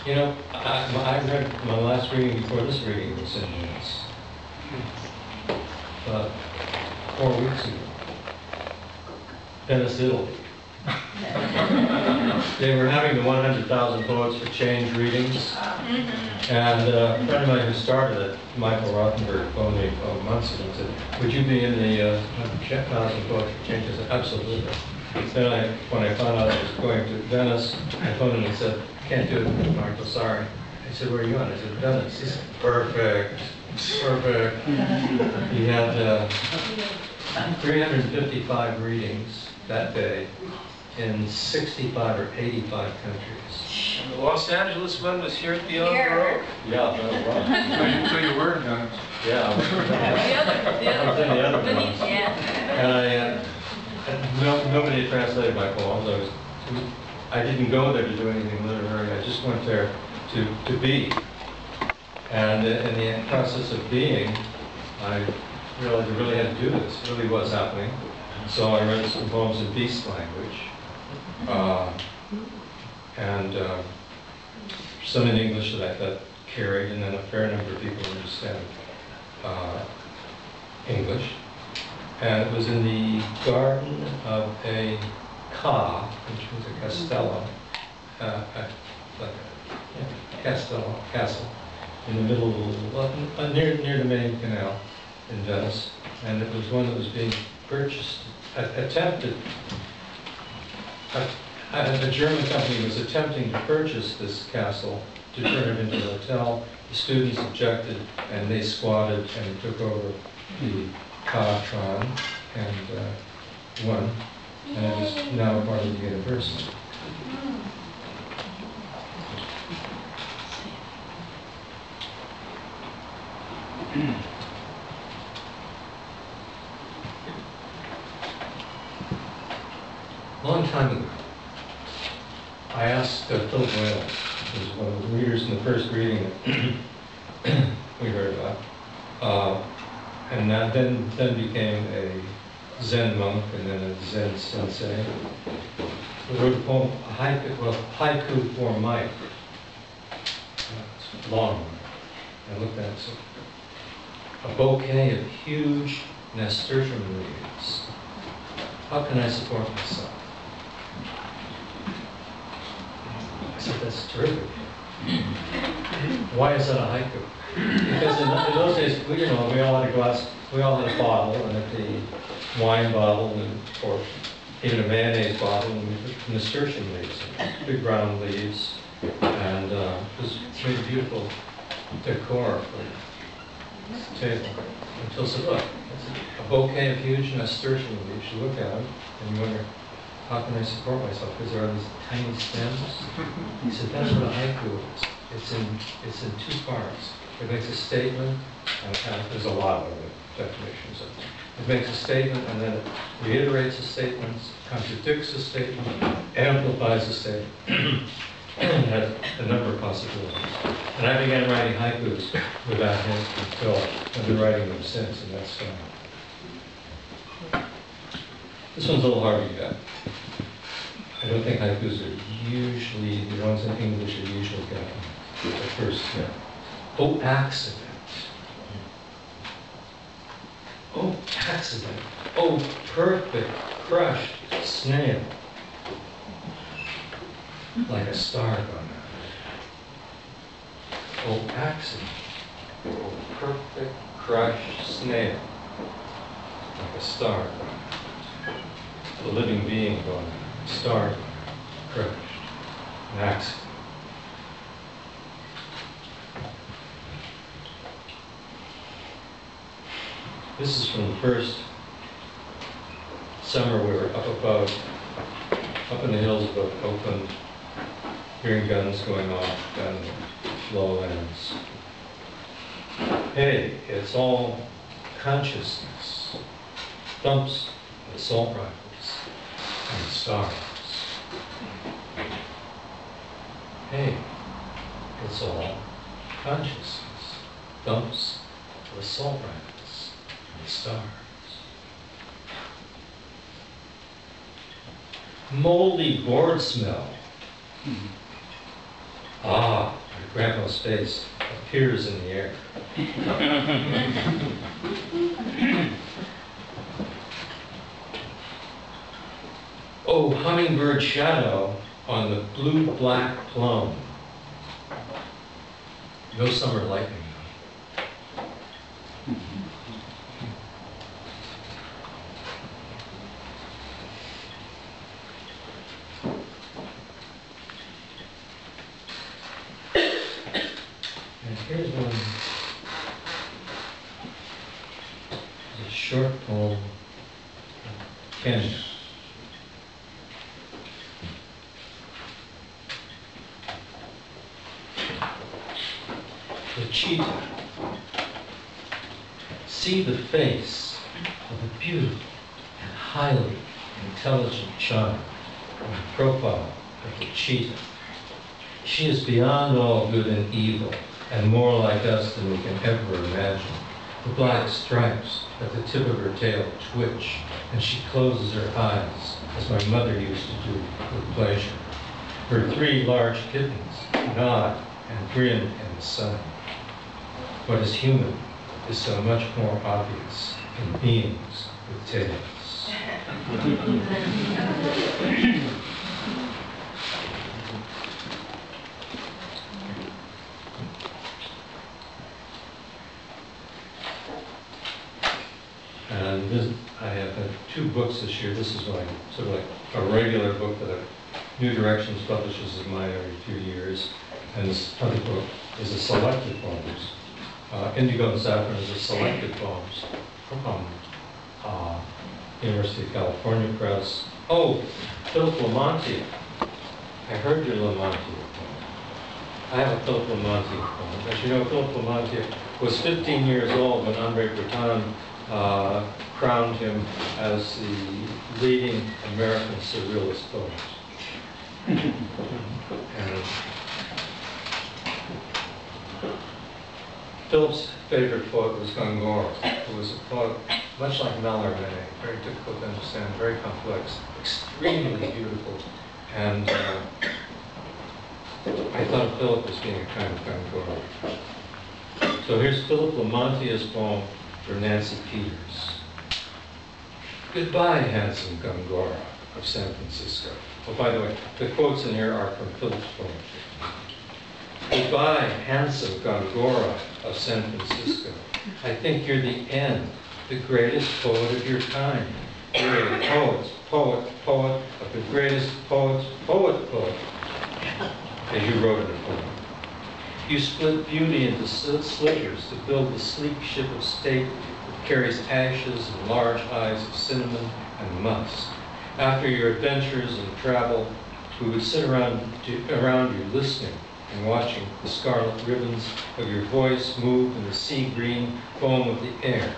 You know, I read my last reading before this reading was in Venice. About 4 weeks ago. Venice, Italy. They were having the 100,000 Poets for Change readings. And a friend of mine who started it, Michael Rothenberg, phoned me months ago and said, would you be in the 100,000 Poets for Change? I said, absolutely. Then when I found out I was going to Venice, I phoned him and said, can't do it, Michael, sorry. I said, where are you on? I said, Venice. He said, perfect, perfect. He had 355 readings that day in 65 or 85 countries. And the Los Angeles one was here at Beyond Baroque? Yeah, that was. So you were in Venice? Yeah, I was in the other ones. And nobody translated my poems. I didn't go there to do anything literary. I just went there to be. And in the process of being, I realized I really had to do this. It really was happening. So I read some poems in beast language. And some in English that I thought carried, and then a fair number of people understand English. And it was in the garden of a which was a castello, like a castle, in the middle of, near the main canal in Venice. And it was one that was being purchased, attempted. A German company was attempting to purchase this castle to turn it into a hotel. The students objected, and they squatted and took over the Tron and won. And it is now part of the university. A long time ago, I asked Philip Wales, who was one of the readers in the first reading that we heard about, and then became a Zen monk and then a Zen sensei. He wrote a poem, haiku for Mike. It's long. I looked at it. So, a bouquet of huge nasturtium leaves. How can I support myself? I said, that's terrific. Why is that a haiku? Because in those days, we all had a glass, we all had a bottle, and a wine bottle, or even a mayonnaise bottle, and we put nasturtium leaves, big brown leaves, and it was really beautiful decor for the table. And Phil said, look, it's a bouquet of huge nasturtium leaves. You look at them, and you wonder, how can I support myself? Because there are these tiny stems. He said, that's what a haiku is. It's in two parts. It makes a statement, and there's a lot of definitions of it. It makes a statement, and then it reiterates a statement, contradicts a statement, amplifies a statement. It has a number of possibilities. And I began writing haikus without him until I've been writing them since, and that's this one's a little hard to get. I don't think haikus are usually, the ones in English are usually gotten at first. Yeah. Oh, accident. Oh, accident. Oh, perfect, crushed snail. Like a star gone out. Oh, accident. Oh, perfect, crushed snail. Like a star gone out. A living being gone out. Star gone out. Crushed. An accident. This is from the first summer we were up in the hills above Oakland, hearing guns going off down the lowlands. Hey, it's all consciousness. Thumps of assault rifles and stars. Hey, it's all consciousness. Thumps of assault rifles and stars. moldy board smell. Ah, my grandpa's face appears in the air. Oh, hummingbird shadow on the blue-black plum. No summer lightning, though. And here's one. It's a short poem, Ken. The cheetah. See the face of a beautiful and highly intelligent child in the profile of the cheetah. She is beyond all good and evil, and more like us than we can ever imagine. The black stripes at the tip of her tail twitch, and she closes her eyes, as my mother used to do with pleasure. Her 3 large kittens nod and grin in the sun. What is human is so much more obvious in beings with tails. And this, I have had 2 books this year. This is like sort of like a regular book that New Directions publishes in mine every few years. And this other book is a selected poems. Indigo and Saffron is a selected poems from University of California Press. Oh, Philip Lamonti. I heard your Lamonti poem. I have a Philip Lamonti poem. As you know, Philip Lamonti was 15 years old when Andre Breton crowned him as the leading American surrealist poet. And Philip's favorite poet was Gongora, who was a poet much like Mallarmé, very difficult to understand, very complex, extremely beautiful. And I thought of Philip as being a kind of Gongora. So here's Philip Lamonti's poem for Nancy Peters. Goodbye, handsome Gongora of San Francisco. Oh, by the way, the quotes in here are from Philip's poetry. Goodbye, handsome Gongora of San Francisco. I think you're the end, the greatest poet of your kind. You're a poet, poet, poet of the greatest poets, poet, poet, as you wrote in a poem. You split beauty into slivers to build the sleek ship of state that carries ashes and large highs of cinnamon and musk. After your adventures and travel, we would sit around you listening and watching the scarlet ribbons of your voice move in the sea green foam of the air.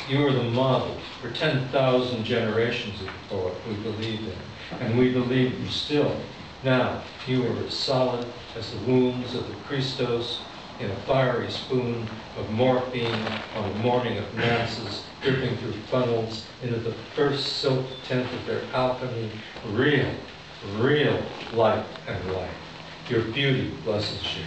You were the model for 10,000 generations of the poet we believed in, and we believe you still. Now, you are as solid as the wombs of the Christos in a fiery spoon of morphine on the morning of masses, dripping through funnels into the first silk tent of their alchemy, real, real light and life. Your beauty blesses you.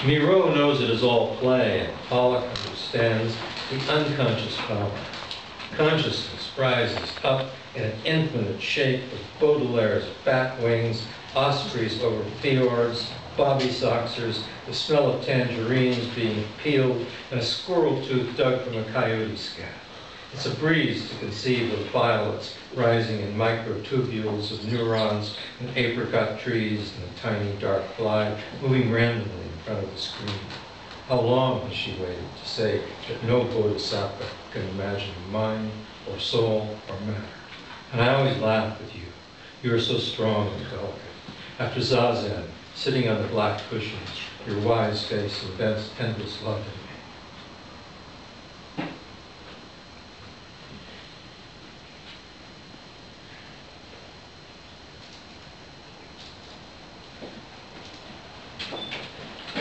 Miro knows it is all play, and Pollock understands the unconscious power. Consciousness rises up in an infinite shape of Baudelaire's bat wings, ospreys over fjords, bobby soxers, the smell of tangerines being peeled, and a squirrel tooth dug from a coyote scat. It's a breeze to conceive of violets rising in microtubules of neurons and apricot trees and a tiny dark fly moving randomly in front of the screen. How long has she waited to say that no bodhisattva can imagine mind or soul or matter? And I always laugh with you. You are so strong and delicate. After Zazen, sitting on the black cushions, your wise face invents endless love in me.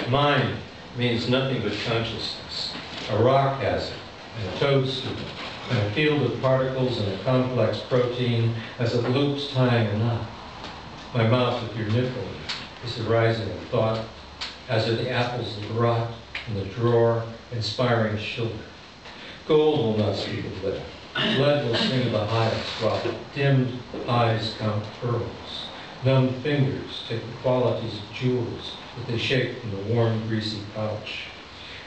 Mind means nothing but consciousness. A rock has it, and a toadstool, and a field of particles and a complex protein as it loops tying a knot. My mouth with your nipple is the rising of thought, as are the apples of rot in the drawer, inspiring children. Gold will not speak of lead. Lead will sing of the highest, while dimmed eyes count pearls. Numb fingers take the qualities of jewels that they shake from the warm, greasy pouch.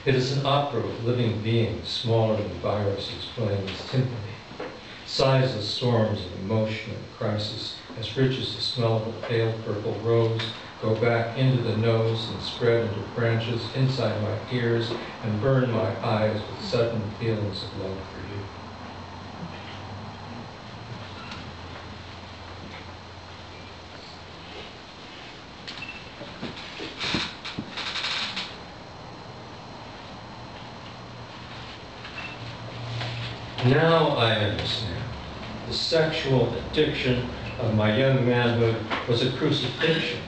It is an opera of living beings, smaller than viruses, playing its timpani. Sighs of storms of emotion and crisis, as rich as the smell of a pale purple rose, go back into the nose and spread into branches inside my ears and burn my eyes with sudden feelings of love for you. Now I understand. The sexual addiction of my young manhood was a crucifixion,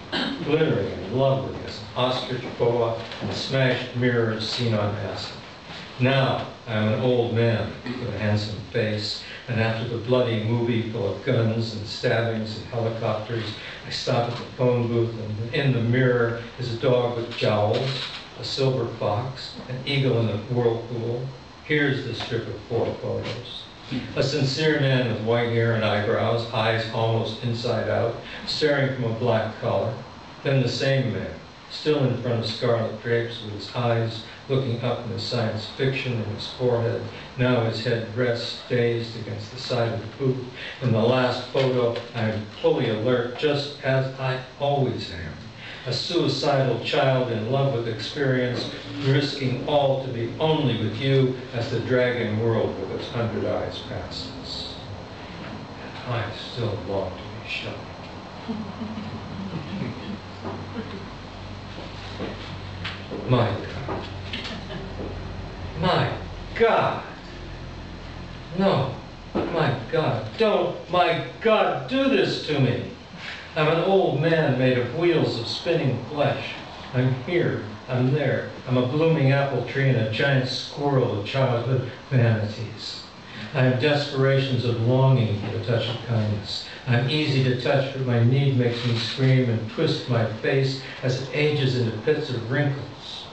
glittering and lovely as an ostrich boa and smashed mirrors seen on acid. Now I am an old man with a handsome face, and after the bloody movie full of guns and stabbings and helicopters, I stop at the phone booth, and in the mirror is a dog with jowls, a silver fox, an eagle in a whirlpool. Here's the strip of 4 photos. A sincere man with white hair and eyebrows, eyes almost inside out, staring from a black collar. Then the same man, still in front of scarlet drapes with his eyes looking up in the science fiction in his forehead. Now his head rests dazed against the side of the booth. In the last photo, I am fully alert, just as I always am. A suicidal child in love with experience, risking all to be only with you as the dragging world with its 100 eyes passes. And I still long to be shot. My God. My God. No. My God. Don't, my God, do this to me. I'm an old man made of wheels of spinning flesh. I'm here, I'm there. I'm a blooming apple tree and a giant squirrel of childhood vanities. I have desperations of longing for the touch of kindness. I'm easy to touch, but my need makes me scream and twist my face as it ages into pits of wrinkles.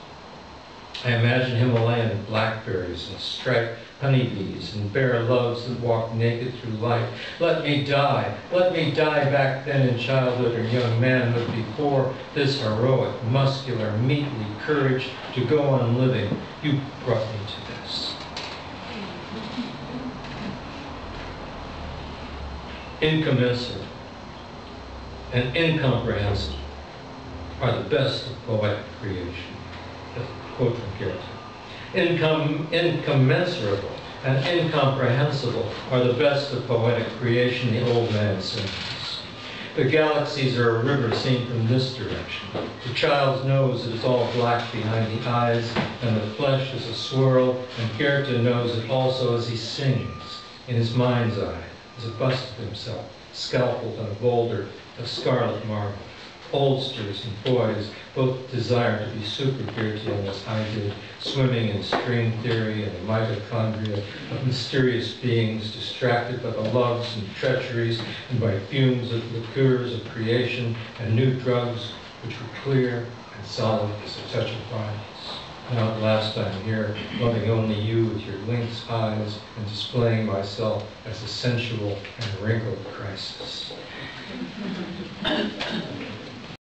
I imagine Himalayan blackberries and striped honeybees and bare loves that walk naked through life. Let me die back then in childhood or young manhood before this heroic, muscular, meatly courage to go on living. You brought me to this. Incommensurable and incomprehensible are the best of poetic creation. That's a quote from Goethe. Incommensurable and incomprehensible are the best of poetic creation, the old man sings. The galaxies are a river seen from this direction. The child's nose is all black behind the eyes, and the flesh is a swirl, and Goethe knows it also as he sings. In his mind's eye is a bust of himself, scalpeled on a boulder of scarlet marble. Oldsters and boys both desire to be super Goethean as I did, swimming in string theory and the mitochondria of mysterious beings distracted by the loves and treacheries and by fumes of liqueurs of creation and new drugs which were clear and solid as a touch of violence. Now at last I'm here, loving only you with your lynx eyes and displaying myself as a sensual and wrinkled crisis.